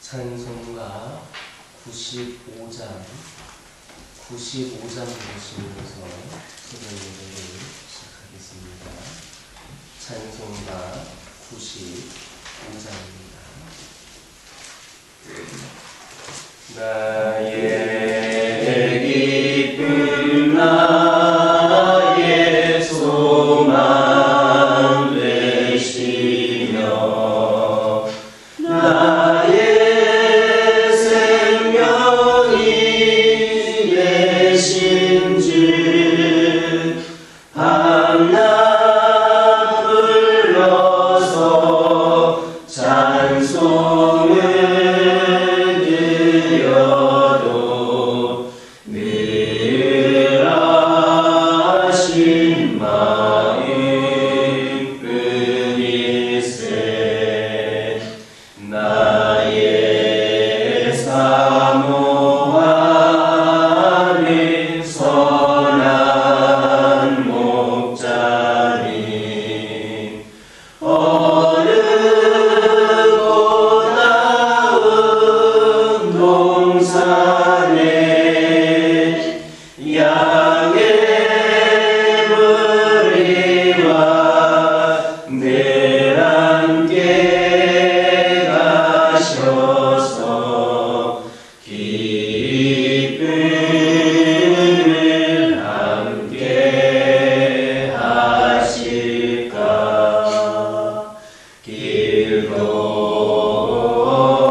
찬송가 95장 보시면서 소리 예배를 시작하겠습니다. 찬송가 95장입니다. 나의 기쁨 나의 소망 되시며 나의 생명이 되신 주 밤낮 불러서 찬송을 드려도 늘 하신 마음 뿐일세. 나의 사모하는 선한 목자님 어렵고 나은 동산에 양의 무리와 늘 함께 가셔서 기쁨을 함께 하실까. 길도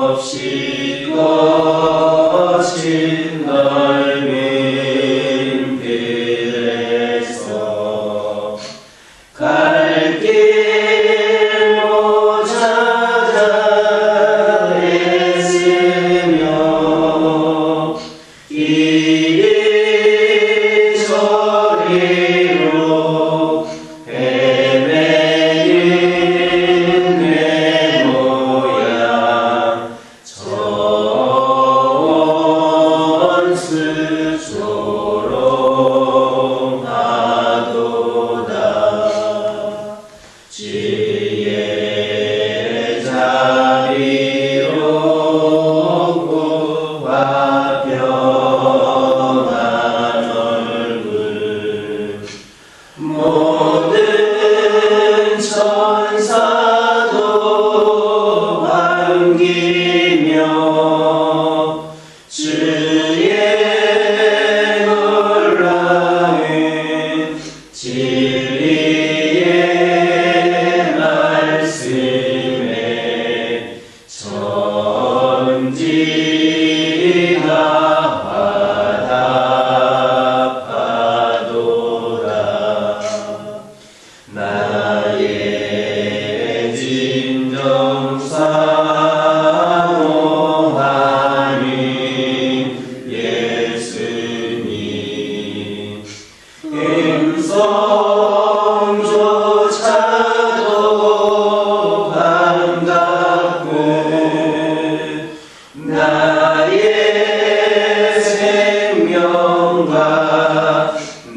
없이 거친 넓은 길에서 갈 길 못 찾아 애쓰며 이리저리로 헤매는 내 모양 전수 조롱하도다. 지혜의 자비로 고와 평안한 얼굴 모든 천사도 반기며 주의 놀라운 진리의 말씀에 전지가 화답하도다. 나의 진정 사모하는 예수님 음성조차도 반갑고 나의 생명과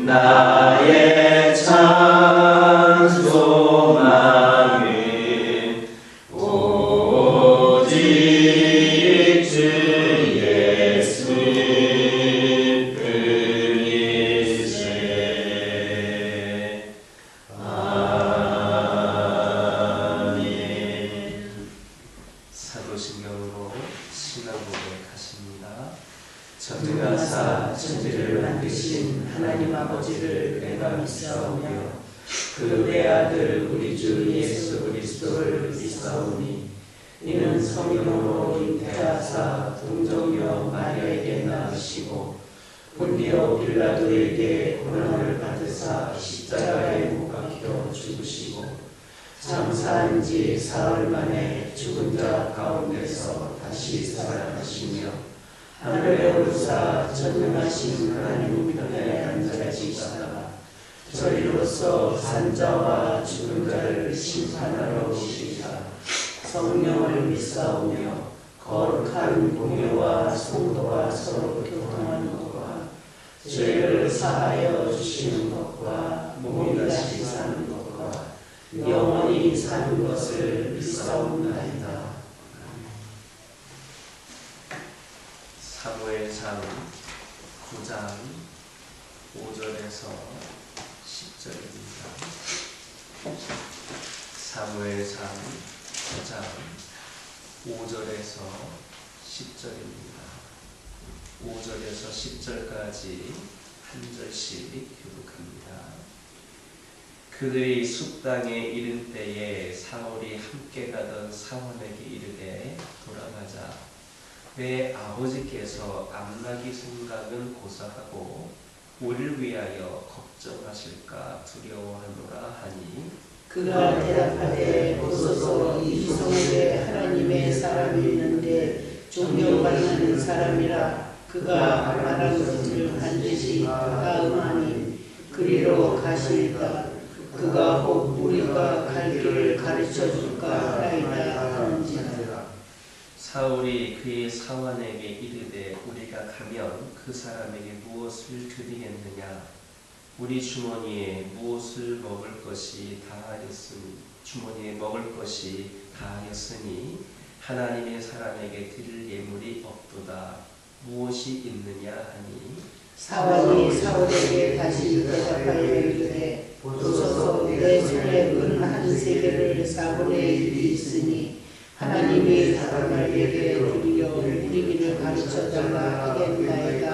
나의 찬송함은 오직 주 예수 뿐일세. 아멘. 사도신경으로 신앙 고백하십니다. 전능하사 천지를 만드신 하나님 아버지를 내가 믿사오며 그 외아들 우리 주 예수 그리스도를 믿사오니 이는 성령으로 잉태하사 동정녀 마리아에게 낳으시고 본디오 빌라도에게 고난을 받으사 십자가에 못 박혀 죽으시고 장사한 지 사흘 만에 죽은 자 가운데서 다시 살아나시며 하늘에 오르사 전능하신 하나님 편에 앉아 계시다가 저희로서 산자와 죽은 자를 심판하러 오시리라. 성령을 믿사오며 거룩한 공예와 성도와 서로 교통하는 것과 죄를 사하여 주시는 것과 몸이 다시 사는 것과 영원히 사는 것을 믿사옵나이다. 사무엘상 9장 5절에서 10절입니다. 사무엘상 9장 5절에서 10절입니다. 5절에서 10절까지 한 절씩 교독합니다. 그들이 숲땅에 이른 때에 사울이 함께 가던 사원에게 이르되 돌아가자. 내 아버지께서 암나기 생각은 고사하고 우리를 위하여 걱정하실까 두려워하노라 하니 그가 대답하되 보소서 이 성읍에 하나님의 사람이 있는데 존경받는 사람이라 그가 말한 것을 반드시 다 응하니 그리로 가시리까 그가 혹 우리가 갈 길을 가르쳐 줄까 하나이다 하는지라. 사울이 그의 사환에게 이르되 우리가 가면 그 사람에게 무엇을 드리겠느냐? 우리 주머니에 무엇을 먹을 것이 다하였으니 하나님의 사람에게 드릴 예물이 없도다. 무엇이 있느냐 하니 사원이 사울에게 다시 대답하여 이르되 보소서 내 손에 은 한 세겔을 4분의 1이 있으니 하나님이 사람에게 드리려 우리 길을 가르쳐달라 하겠나이다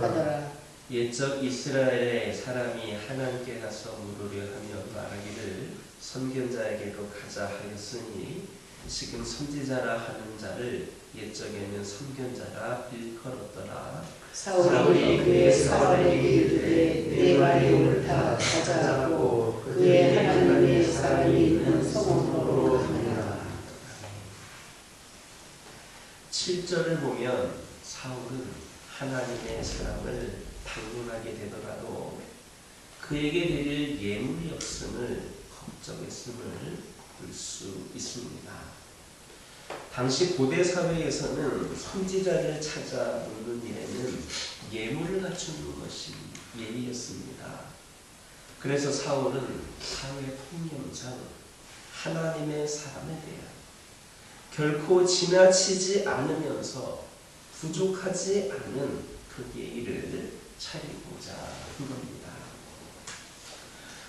하더라. 옛적 이스라엘의 사람이 하나님께 가서 물으려 하며 말하기를 선견자에게로 가자 하였으니 지금 선지자라 하는 자를 옛적에는 선견자라 일컬었더라. 사울이 그의 사원에게 이르되 내 말이 옳다 가자 하고 그의 하나님의 사람이 있는 성읍으로 가니라. 7절을 보면 사울은 하나님의 사람을 방문하게 되더라도 그에게 드릴 예물이 없음을 걱정했음을 볼 수 있습니다. 당시 고대 사회에서는 선지자를 찾아 묻는 일에는 예물을 갖추는 것이 예의였습니다. 그래서 사울은 사회 통념상 하나님의 사람에 대한 결코 지나치지 않으면서 부족하지 않은 그 예의를 차리고자 한 겁니다.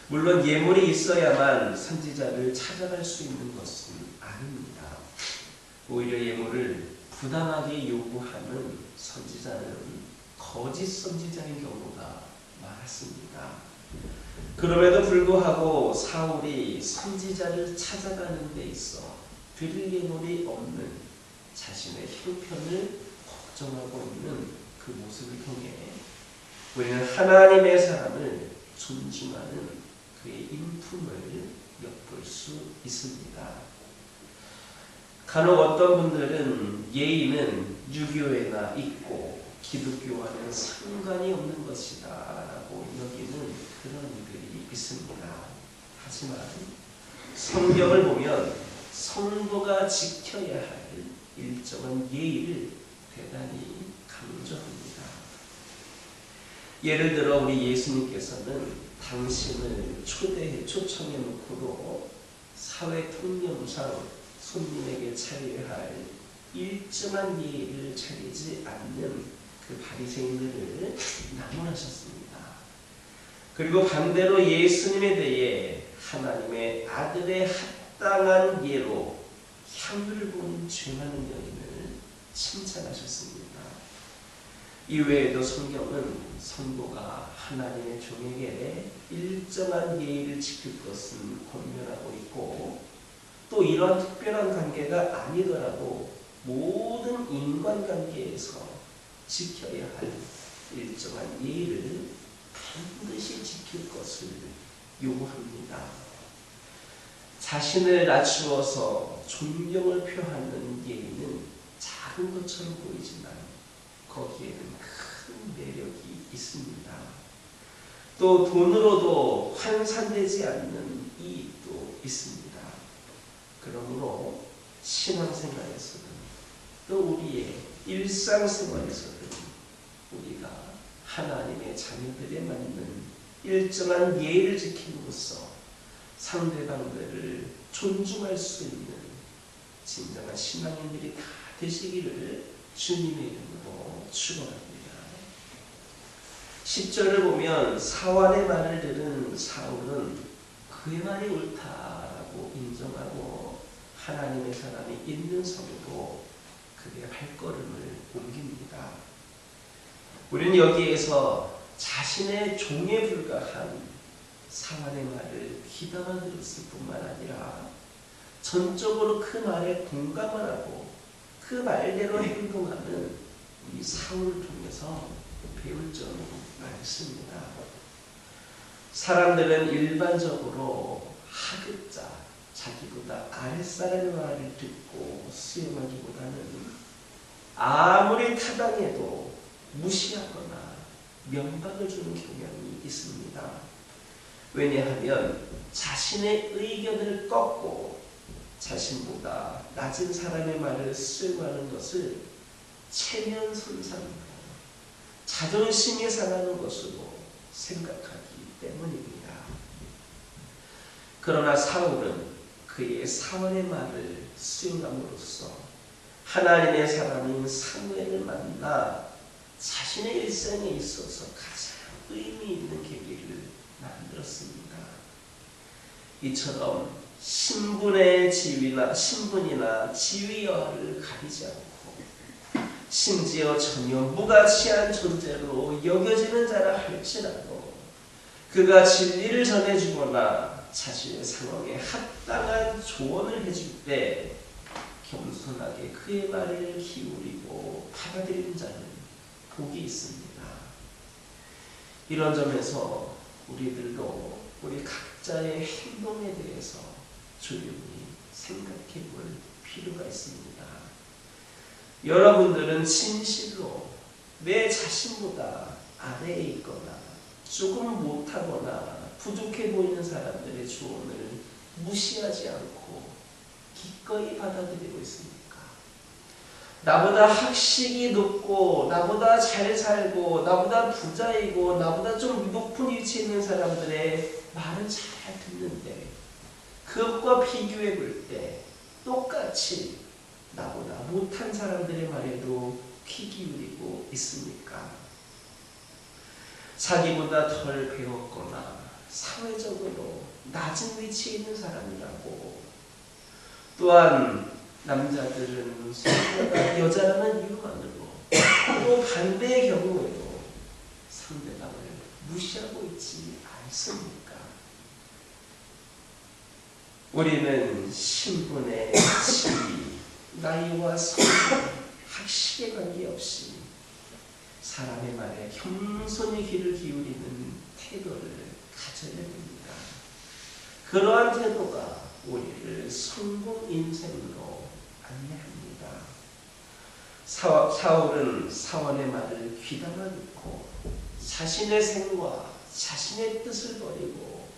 물론 예물이 있어야만 선지자를 찾아갈 수 있는 것은 아닙니다. 오히려 예물을 부당하게 요구하는 선지자는 거짓 선지자인 경우가 많았습니다. 그럼에도 불구하고 사울이 선지자를 찾아가는 데 있어 드릴 예물이 없는 자신의 형편을 걱정하고 있는 그 모습을 통해 우리는 하나님의 사람을 존중하는 그의 인품을 엿볼 수 있습니다. 간혹 어떤 분들은 예의는 유교에나 있고 기독교와는 상관이 없는 것이다 라고 여기는 그런 이들이 있습니다. 하지만 성경을 보면 성도가 지켜야 할 일정한 예의를 대단히 강조합니다. 예를 들어 우리 예수님께서는 당신을 초청해 놓고도 사회 통념상 손님에게 차려야 할 일정한 예의를 차리지 않는 그 바리새인들을 나무라셨습니다. 그리고 반대로 예수님에 대해 하나님의 아들의 합당한 예로 향을 보는 죄많은 여인을 칭찬하셨습니다. 이외에도 성경은 성도가 하나님의 종에게 일정한 예의를 지킬 것은 권면하고 있고 또 이러한 특별한 관계가 아니더라도 모든 인간관계에서 지켜야 할 일정한 예의를 반드시 지킬 것을 요구합니다. 자신을 낮추어서 존경을 표하는 예의는 작은 것처럼 보이지만 거기에는 큰 매력이 있습니다. 또 돈으로도 환산되지 않는 이익도 있습니다. 그러므로 신앙생활에서는 또 우리의 일상생활에서는 우리가 하나님의 자녀들에 맞는 일정한 예의를 지킴으로써 상대방들을 존중할 수 있는 진정한 신앙인들이 다 되시기를 주님의 이름으로 축원합니다. 10절을 보면 사환의 말을 들은 사울은 그의 말이 옳다라고 인정하고 하나님의 사람이 있는 성으로 그의 발걸음을 옮깁니다. 우리는 여기에서 자신의 종에 불과한 사환의 말을 귀담아 들었을 뿐만 아니라 전적으로 그 말에 공감을 하고 그 말대로 행동하는 이 사울을 통해서 배울 점이 많습니다. 사람들은 일반적으로 하급자, 자기보다 아랫사람의 말을 듣고 수용하기보다는 아무리 타당해도 무시하거나 면박을 주는 경향이 있습니다. 왜냐하면 자신의 의견을 꺾고 자신보다 낮은 사람의 말을 수용하는 것을 체면손상이고 자존심이 상하는 것으로 생각하기 때문입니다. 그러나 사울은 그의 사원의 말을 수용함으로써 하나님의 사람인 사무엘을 만나 자신의 일생에 있어서 가장 의미 있는 계기를 만들었습니다. 이처럼 신분이나 지위여하를 가리지 않고 심지어 전혀 무가치한 존재로 여겨지는 자라 할지라도 그가 진리를 전해주거나 자신의 상황에 합당한 조언을 해줄 때 겸손하게 그의 말을 기울이고 받아들이는 자는 복이 있습니다. 이런 점에서 우리들도 우리 각자의 행동에 대해서 조용히 생각해 볼 필요가 있습니다. 여러분들은 진실로 내 자신보다 아래에 있거나 조금 못하거나 부족해 보이는 사람들의 조언을 무시하지 않고 기꺼이 받아들이고 있습니까? 나보다 학식이 높고 나보다 잘 살고 나보다 부자이고 나보다 좀 높은 위치에 있는 사람들의 말은 잘 듣는데 그것과 비교해 볼 때 똑같이 나보다 못한 사람들의 말에도 귀 기울이고 있습니까? 자기보다 덜 배웠거나 사회적으로 낮은 위치에 있는 사람이라고 또한 남자들은 서로가 여자라는 이유만으로 또 반대의 경우에도 상대방을 무시하고 있지 않습니까? 우리는 신분의 지위, 나이와 성별, 학식에 관계없이 사람의 말에 겸손히 귀를 기울이는 태도를 가져야 됩니다. 그러한 태도가 우리를 성공 인생으로 안내합니다. 사울은 사원의 말을 귀담아 듣고 자신의 생과 자신의 뜻을 버리고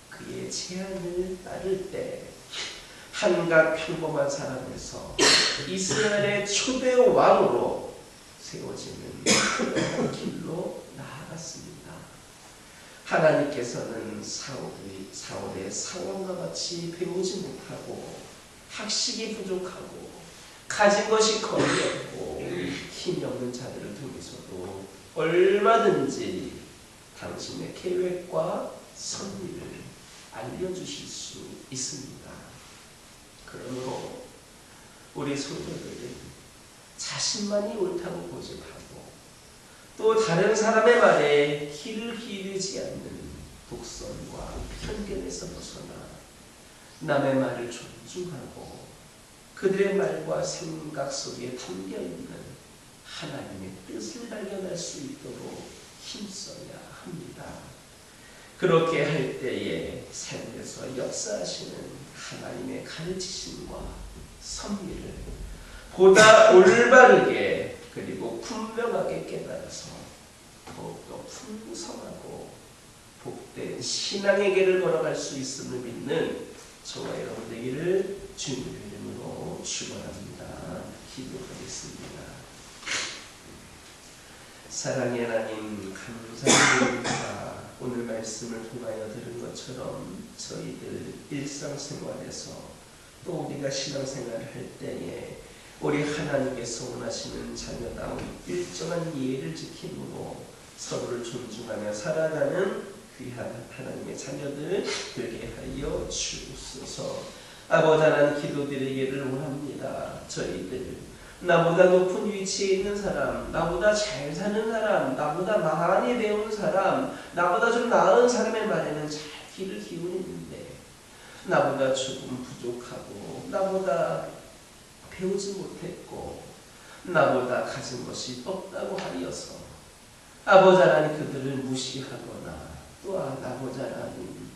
그의 제안을 따를 때 한갓 평범한 사람에서 이스라엘의 초대 왕으로 세워지는 길로 나아갔습니다. 하나님께서는 사울의 상황과 같이 배우지 못하고 학식이 부족하고 가진 것이 거의 없고 힘이 없는 자들을 통해서도 얼마든지 당신의 계획과 섭리를 알려주실 수 있습니다. 그러므로 우리 성도들은 자신만이 옳다고 고집하고 또 다른 사람의 말에 귀를 기울이지 않는 독선과 편견에서 벗어나 남의 말을 존중하고 그들의 말과 생각 속에 담겨있는 하나님의 뜻을 발견할 수 있도록 힘써야 합니다. 그렇게 할 때에 삶에서 역사하시는 하나님의 가르치심과 섭리를 보다 올바르게 그리고 분명하게 깨달아서 더욱더 풍성하고 복된 신앙의 길을 걸어갈 수 있음을 믿는 저와 여러분 되기를 주님의 이름으로 축원합니다. 기도하겠습니다. 사랑의 하나님 감사드립니다. 오늘 말씀을 통하여 들은 것처럼 저희들 일상생활에서 또 우리가 신앙생활을 할 때에 우리 하나님께서 원하시는 자녀다운 일정한 예를 지킴으로 서로를 존중하며 살아가는 귀한 하나님의 자녀들 되게 하여 주옵소서. 아버지 하나님, 기도드리기를 원합니다. 저희들 나보다 높은 위치에 있는 사람, 나보다 잘 사는 사람, 나보다 많이 배운 사람, 나보다 좀 나은 사람의 말에는 잘 귀를 기울이는데 나보다 조금 부족하고 나보다 배우지 못했고 나보다 가진 것이 없다고 하여서 아버지 하나님 그들을 무시하거나 또한 아버지 하나님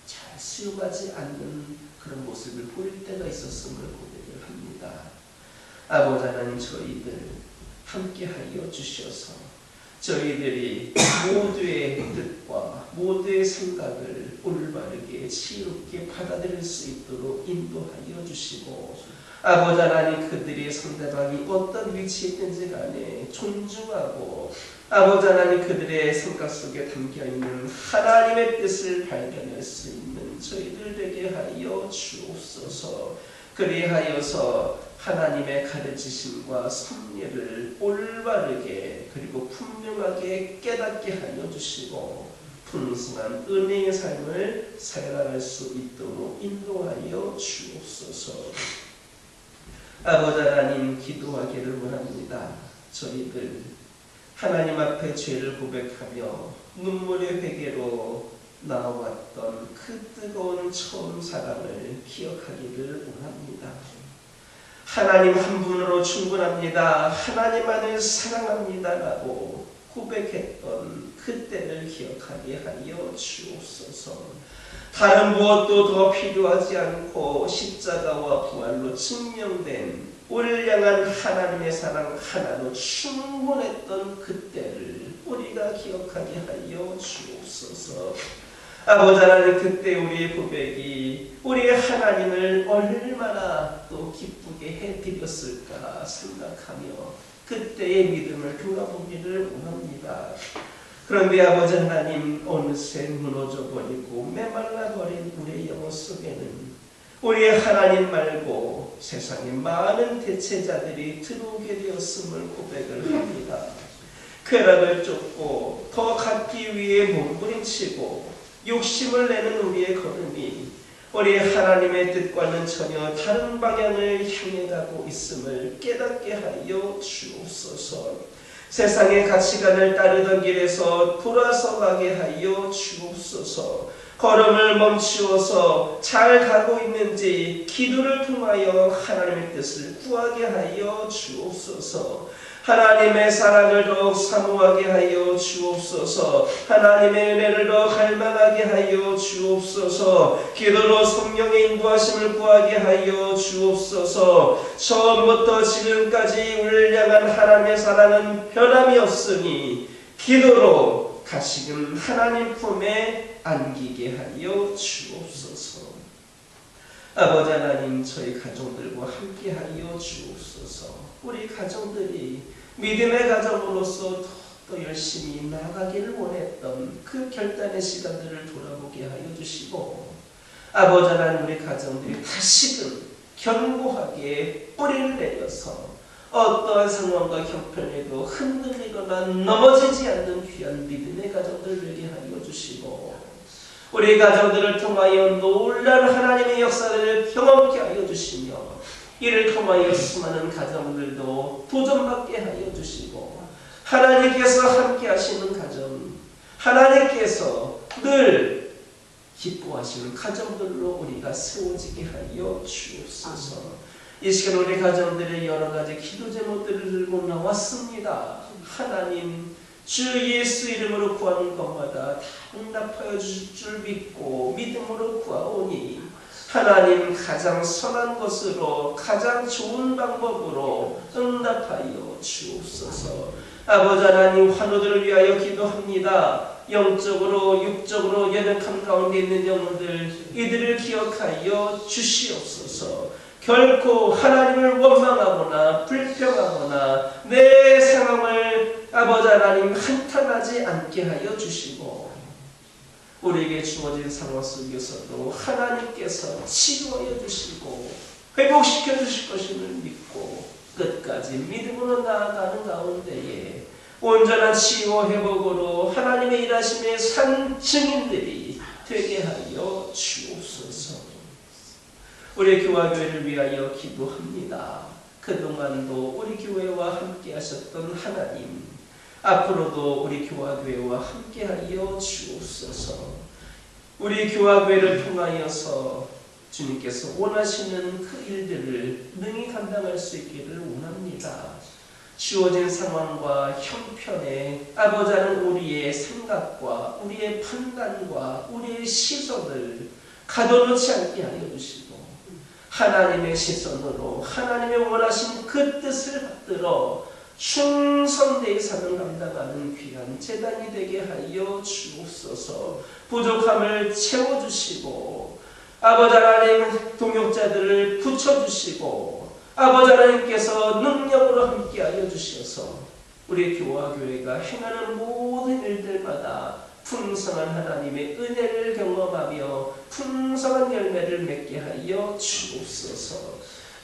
잘 수용하지 않는 그런 모습을 보일 때가 있었음을 고백을 합니다. 아버지 하나님, 저희들 함께하여 주셔서 저희들이 모두의 뜻과 모두의 생각을 올바르게 지혜롭게 받아들일 수 있도록 인도하여 주시고 아버지 하나님, 그들이 상대방이 어떤 위치에 있든지 간에 존중하고 아버지 하나님, 그들의 생각 속에 담겨있는 하나님의 뜻을 발견할 수 있는 저희들 되게 하여 주옵소서. 그리하여서 하나님의 가르치심과 섭리를 올바르게 그리고 분명하게 깨닫게 하여 주시고 풍성한 은혜의 삶을 살아갈 수 있도록 인도하여 주옵소서. 아버지 하나님, 기도하기를 원합니다. 저희들 하나님 앞에 죄를 고백하며 눈물의 회개로 나왔던 그 뜨거운 처음 사랑을 기억하기를 원합니다. 하나님 한 분으로 충분합니다. 하나님만을 사랑합니다라고 고백했던 그때를 기억하게 하여 주옵소서. 다른 무엇도 더 필요하지 않고 십자가와 부활로 증명된 우리를 향한 하나님의 사랑 하나로 충분했던 그때를 우리가 기억하게 하여 주옵소서. 아버지 하나님, 그때 우리의 고백이 우리의 하나님을 얼마나 또 기쁘게 해드렸을까 생각하며 그때의 믿음을 돌아보기를 원합니다. 그런데 아버지 하나님, 어느새 무너져버리고 메말라버린 우리의 영혼 속에는 우리의 하나님 말고 세상에 많은 대체자들이 들어오게 되었음을 고백을 합니다. 쾌락을 쫓고 더 갖기 위해 몸부림치고 욕심을 내는 우리의 걸음이 우리의 하나님의 뜻과는 전혀 다른 방향을 향해 가고 있음을 깨닫게 하여 주옵소서. 세상의 가치관을 따르던 길에서 돌아서 가게 하여 주옵소서. 걸음을 멈추어서 잘 가고 있는지 기도를 통하여 하나님의 뜻을 구하게 하여 주옵소서. 하나님의 사랑을 더욱 사모하게 하여 주옵소서. 하나님의 은혜를 더 갈망하게 하여 주옵소서. 기도로 성령의 인도하심을 구하게 하여 주옵소서. 처음부터 지금까지 우리를 향한 하나님의 사랑은 변함이 없으니 기도로 다시금 하나님 품에 안기게 하여 주옵소서. 아버지 하나님, 저희 가정들과 함께 하여 주옵소서. 우리 가정들이 믿음의 가정으로서 더 열심히 나아가기를 원했던 그 결단의 시간들을 돌아보게 하여 주시고 아버지 하나님, 우리 가정들이 다시금 견고하게 뿌리를 내려서 어떠한 상황과 형편에도 흔들리거나 넘어지지 않는 귀한 믿음의 가정들 되게 하여 주시고 우리 가정들을 통하여 놀라운 하나님의 역사를 경험케 하여 주시며 이를 통하여 수많은 가정들도 도전받게 하여 주시고 하나님께서 함께 하시는 가정, 하나님께서 늘 기뻐하시는 가정들로 우리가 세워지게 하여 주옵소서. 이 시간 우리 가정들의 여러 가지 기도 제목들을 들고 나왔습니다. 하나님, 주 예수 이름으로 구하는 것마다 다 응답하여 주실 줄 믿고 믿음으로 구하오니 하나님, 가장 선한 것으로 가장 좋은 방법으로 응답하여 주옵소서. 아버지 하나님, 환우들을 위하여 기도합니다. 영적으로 육적으로 연약함 가운데 있는 영혼들, 이들을 기억하여 주시옵소서. 결코 하나님을 원망하거나 불평하거나 내 상황을 아버지 하나님 한탄하지 않게 하여 주시고 우리에게 주어진 상황 속에서도 하나님께서 치료하여 주시고 회복시켜 주실 것임을 믿고 끝까지 믿음으로 나아가는 가운데에 온전한 치유 회복으로 하나님의 일하심의 산 증인들이 되게 하여 주옵소서. 우리 교화교회를 위하여 기도합니다. 그동안도 우리 교회와 함께 하셨던 하나님, 앞으로도 우리 교화교회와 함께 하여 주옵소서. 우리 교화교회를 통하여서 주님께서 원하시는 그 일들을 능히 감당할 수 있기를 원합니다. 주어진 상황과 형편에 아버지는 우리의 생각과 우리의 판단과 우리의 시선을 가둬놓지 않게 하여 주시고 하나님의 시선으로 하나님의 원하신 그 뜻을 받들어 충성되이 사는 감당하는 귀한 제단이 되게 하여 주옵소서. 부족함을 채워주시고 아버지 하나님 동역자들을 붙여주시고 아버지 하나님께서 능력으로 함께하여 주셔서 우리 교화교회가 행하는 모든 일들마다 풍성한 하나님의 은혜를 경험하며 풍성한 열매를 맺게 하여 주옵소서.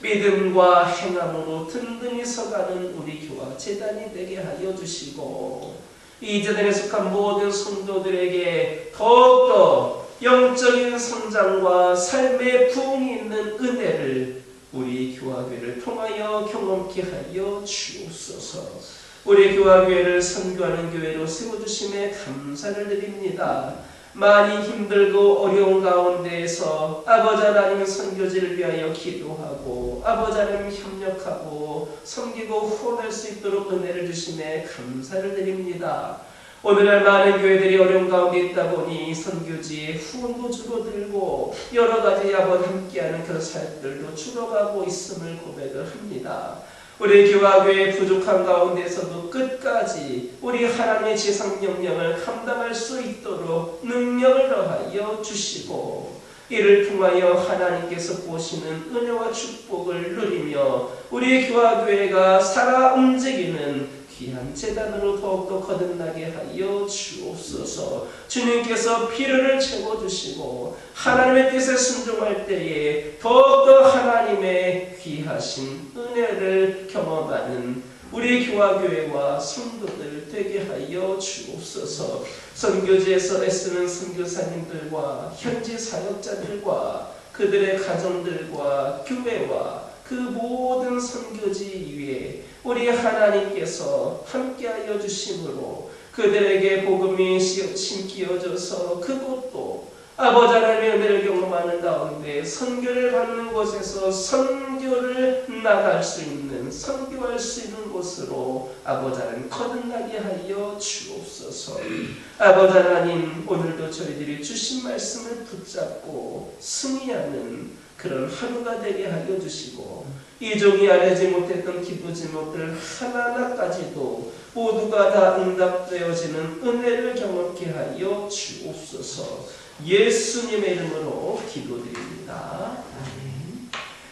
믿음과 행함으로 든든히 서가는 우리 교화 재단이 되게 하여 주시고 이 재단에 속한 모든 성도들에게 더욱더 영적인 성장과 삶의 부흥이 있는 은혜를 우리 교화교회를 통하여 경험케 하여 주옵소서. 우리 교화교회를 선교하는 교회로 세워주심에 감사를 드립니다. 많이 힘들고 어려운 가운데에서 아버지 하나님 선교지를 위하여 기도하고 아버지 하나님 협력하고 섬기고 후원할 수 있도록 은혜를 주심에 감사를 드립니다. 오늘날 많은 교회들이 어려운 가운데 있다 보니 선교지에 후원도 줄어들고 여러 가지 아버지 함께하는 그런 사역들도 줄어가고 있음을 고백을 합니다. 우리 교화교회 부족한 가운데서도 끝까지 우리 하나님의 지상명령을 감당할 수 있도록 능력을 더하여 주시고 이를 통하여 하나님께서 보시는 은혜와 축복을 누리며 우리 교화교회가 살아 움직이는 귀한 재단으로 더욱더 거듭나게 하여 주옵소서. 주님께서 필요를 채워주시고 하나님의 뜻에 순종할 때에 더욱더 하나님의 귀하신 은혜를 경험하는 우리 교화교회와 성도들 되게 하여 주옵소서. 선교지에서 애쓰는 선교사님들과 현지 사역자들과 그들의 가정들과 교회와 그 모든 선교지 위에 우리 하나님께서 함께하여 주심으로 그들에게 복음이 심기어져서 그곳도 아버지 하나님의 은혜를 경험하는 가운데 선교를 받는 곳에서 선교를 나갈 수 있는 선교할 수 있는 곳으로 아버지 하나님 거듭나게 하여 주옵소서. 아버지 하나님 오늘도 저희들이 주신 말씀을 붙잡고 승리하는 그런 하루가 되게 하여 주시고 이 종이 알지 못했던 기도 제목들 하나하나까지도 모두가 다 응답되어지는 은혜를 경험케 하여 주옵소서. 예수님의 이름으로 기도드립니다.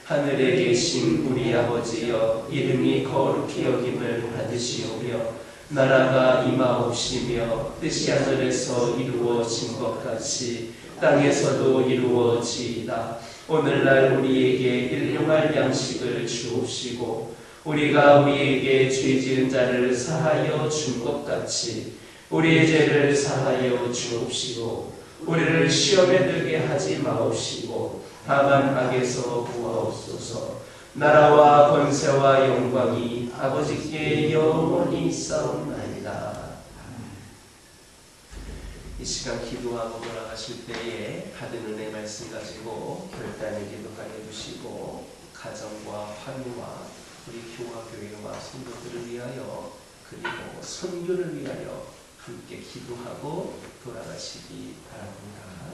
하늘에 계신 우리 아버지여 이름이 거룩히 여김을 받으시오며 나라가 임하옵시며 뜻이 하늘에서 이루어진 것 같이 땅에서도 이루어지이다. 오늘날 우리에게 일용할 양식을 주옵시고 우리가 우리에게 죄 지은 자를 사하여 준 것 같이 우리의 죄를 사하여 주옵시고 우리를 시험에 들게 하지 마옵시고 다만 악에서 구하옵소서. 나라와 권세와 영광이 아버지께 영원히 있사옵나이다. 이 시간 기도하고 돌아가실 때에 받은 은혜 말씀 가지고 결단의 기도하여 주시고 가정과 환우와 우리 교화교회와 성도들을 위하여 그리고 선교를 위하여 함께 기도하고 돌아가시기 바랍니다.